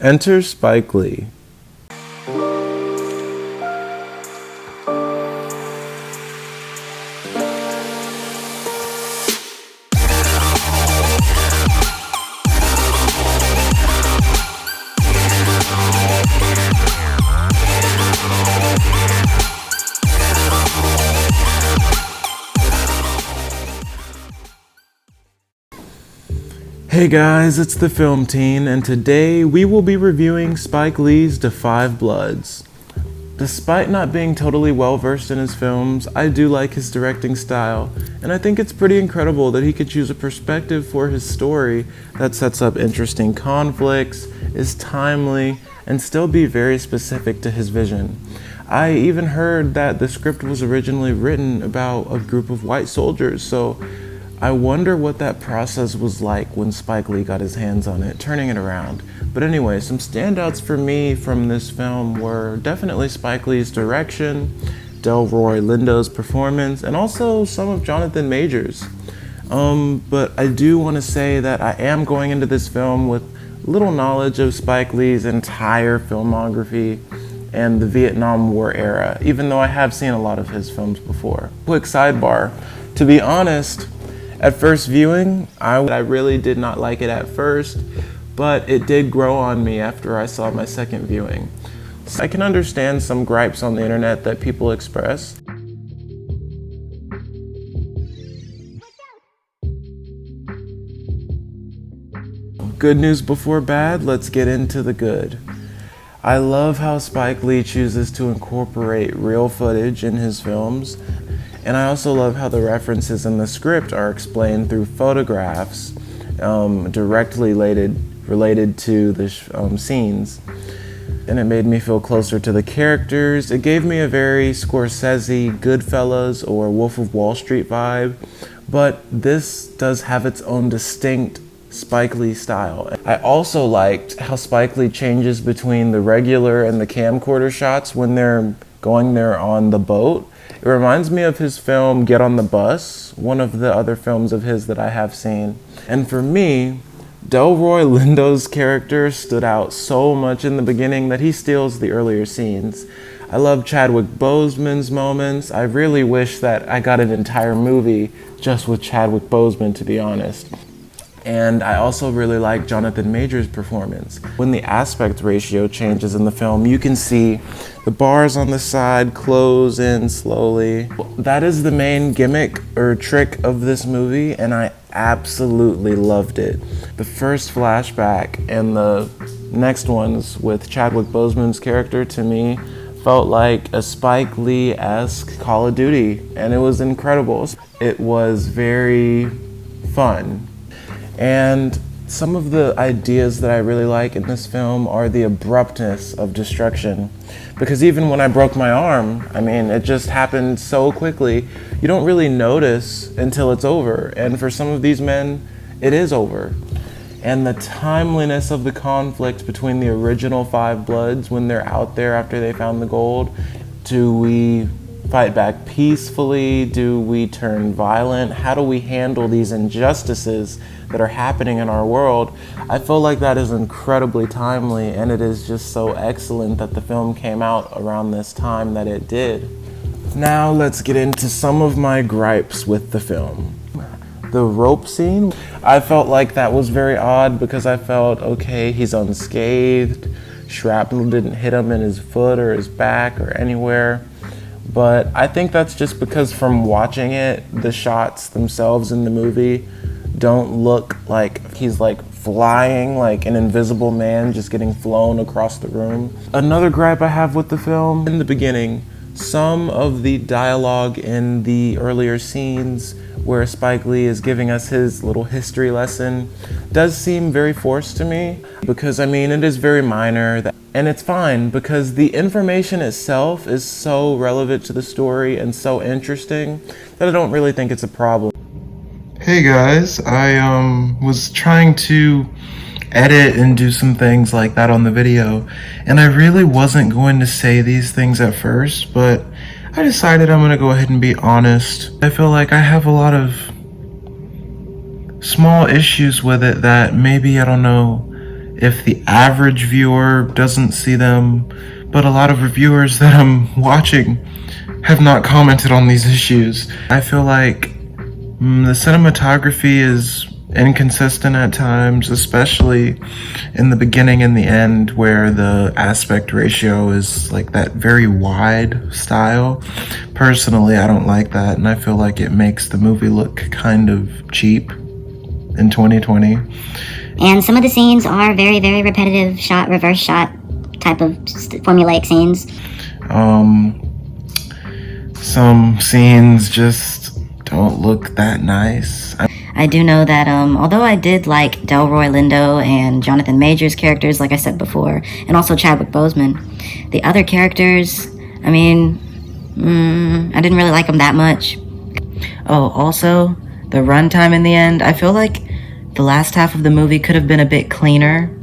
Enter Spike Lee. Hey guys, it's the Film Teen, and today we will be reviewing Spike Lee's Da 5 Bloods. Despite not being totally well versed in his films, I do like his directing style, and I think it's pretty incredible that he could choose a perspective for his story that sets up interesting conflicts, is timely, and still be very specific to his vision. I even heard that the script was originally written about a group of white soldiers, so I wonder what that process was like when Spike Lee got his hands on it, turning it around. But anyway, some standouts for me from this film were definitely Spike Lee's direction, Delroy Lindo's performance, and also some of Jonathan Majors. But I do want to say that I am going into this film with little knowledge of Spike Lee's entire filmography and the Vietnam War era, even though I have seen a lot of his films before. Quick sidebar, to be honest, at first viewing, I really did not like it at first, but it did grow on me after I saw my second viewing. So I can understand some gripes on the internet that people express. Good news before bad, let's get into the good. I love how Spike Lee chooses to incorporate real footage in his films. And I also love how the references in the script are explained through photographs directly related to the scenes. And it made me feel closer to the characters. It gave me a very Scorsese, Goodfellas, or Wolf of Wall Street vibe. But this does have its own distinct Spike Lee style. I also liked how Spike Lee changes between the regular and the camcorder shots when they're going there on the boat. It reminds me of his film Get on the Bus, one of the other films of his that I have seen. And for me, Delroy Lindo's character stood out so much in the beginning that he steals the earlier scenes. I love Chadwick Boseman's moments. I really wish that I got an entire movie just with Chadwick Boseman, to be honest. And I also really like Jonathan Majors' performance. When the aspect ratio changes in the film, you can see the bars on the side close in slowly. That is the main gimmick or trick of this movie, and I absolutely loved it. The first flashback and the next ones with Chadwick Boseman's character, to me, felt like a Spike Lee-esque Call of Duty, and it was incredible. It was very fun. And some of the ideas that I really like in this film are the abruptness of destruction. Because even when I broke my arm, it just happened so quickly, you don't really notice until it's over. And for some of these men, it is over. And the timeliness of the conflict between the original 5 Bloods when they're out there after they found the gold. Do we fight back peacefully? Do we turn violent? How do we handle these injustices that are happening in our world? I feel like that is incredibly timely, and it is just so excellent that the film came out around this time that it did. Now let's get into some of my gripes with the film. The rope scene, I felt like that was very odd because I felt, okay, he's unscathed, shrapnel didn't hit him in his foot or his back or anywhere. But I think that's just because from watching it, the shots themselves in the movie don't look like he's like flying like an invisible man just getting flown across the room. Another gripe I have with the film, in the beginning, some of the dialogue in the earlier scenes where Spike Lee is giving us his little history lesson does seem very forced to me because it is very minor. And it's fine because the information itself is so relevant to the story and so interesting that I don't really think it's a problem. Hey guys, I was trying to edit and do some things like that on the video, and I really wasn't going to say these things at first, but I decided I'm gonna go ahead and be honest. I feel like I have a lot of small issues with it that maybe, I don't know, if the average viewer doesn't see them, but a lot of reviewers that I'm watching have not commented on these issues. I feel like the cinematography is inconsistent at times, especially in the beginning and the end, where the aspect ratio is like that very wide style. Personally, I don't like that, and I feel like it makes the movie look kind of cheap in 2020. And some of the scenes are very, very repetitive shot, reverse shot type of formulaic scenes. Some scenes just don't look that nice. I do know that although I did like Delroy Lindo and Jonathan Majors characters, like I said before, and also Chadwick Boseman, the other characters, I mean, I didn't really like them that much. Oh, also, the runtime in the end, I feel like the last half of the movie could have been a bit cleaner.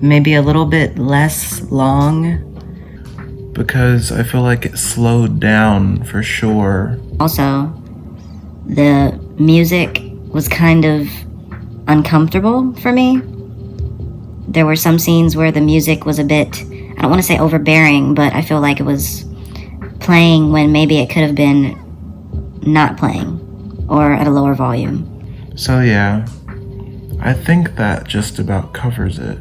Maybe a little bit less long. Because I feel like it slowed down for sure. Also, the music was kind of uncomfortable for me. There were some scenes where the music was a bit, I don't want to say overbearing, but I feel like it was playing when maybe it could have been not playing or at a lower volume. So yeah, I think that just about covers it.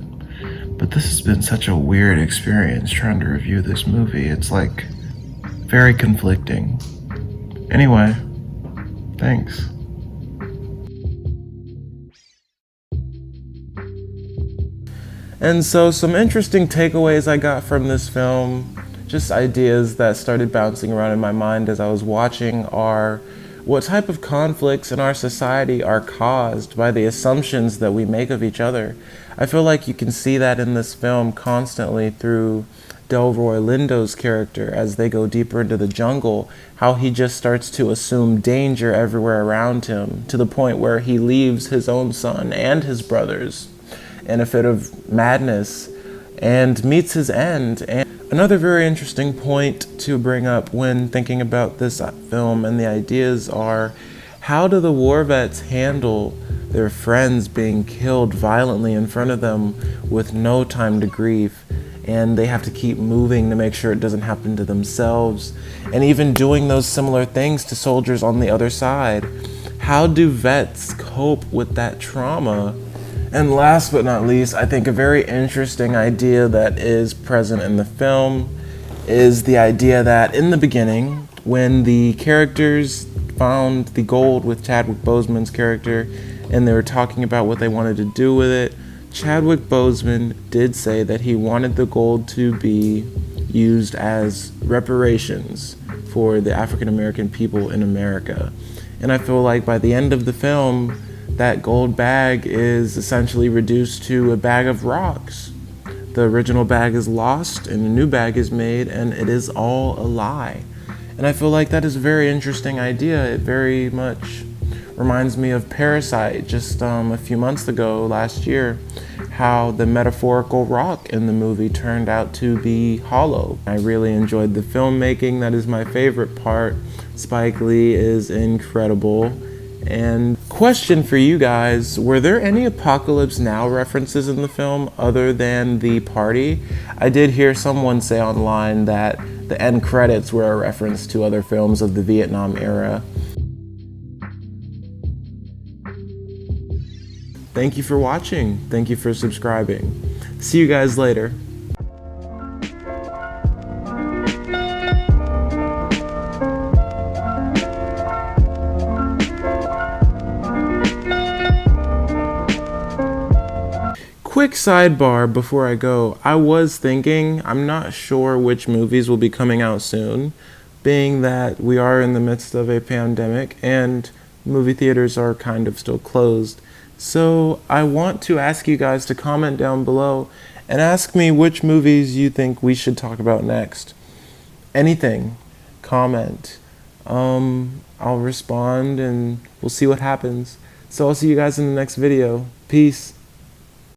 But this has been such a weird experience trying to review this movie. It's like very conflicting. Anyway, thanks. And so some interesting takeaways I got from this film, just ideas that started bouncing around in my mind as I was watching, are what type of conflicts in our society are caused by the assumptions that we make of each other. I feel like you can see that in this film constantly through Delroy Lindo's character as they go deeper into the jungle, how he just starts to assume danger everywhere around him, to the point where he leaves his own son and his brothers in a fit of madness and meets his end. And another very interesting point to bring up when thinking about this film and the ideas are, how do the war vets handle their friends being killed violently in front of them with no time to grieve, and they have to keep moving to make sure it doesn't happen to themselves, and even doing those similar things to soldiers on the other side? How do vets cope with that trauma? And last but not least, I think a very interesting idea that is present in the film is the idea that in the beginning, when the characters found the gold with Chadwick Boseman's character and they were talking about what they wanted to do with it, Chadwick Boseman did say that he wanted the gold to be used as reparations for the African American people in America. And I feel like by the end of the film, that gold bag is essentially reduced to a bag of rocks. The original bag is lost and a new bag is made, and it is all a lie. And I feel like that is a very interesting idea. It very much reminds me of Parasite just a few months ago, last year, how the metaphorical rock in the movie turned out to be hollow. I really enjoyed the filmmaking. That is my favorite part. Spike Lee is incredible. And question for you guys, were there any Apocalypse Now references in the film other than the party? I did hear someone say online that the end credits were a reference to other films of the Vietnam era. Thank you for watching. Thank you for subscribing. See you guys later. Quick sidebar before I go. I was thinking, I'm not sure which movies will be coming out soon, being that we are in the midst of a pandemic and movie theaters are kind of still closed. So I want to ask you guys to comment down below and ask me which movies you think we should talk about next. Anything. Comment. I'll respond and we'll see what happens. So I'll see you guys in the next video. Peace.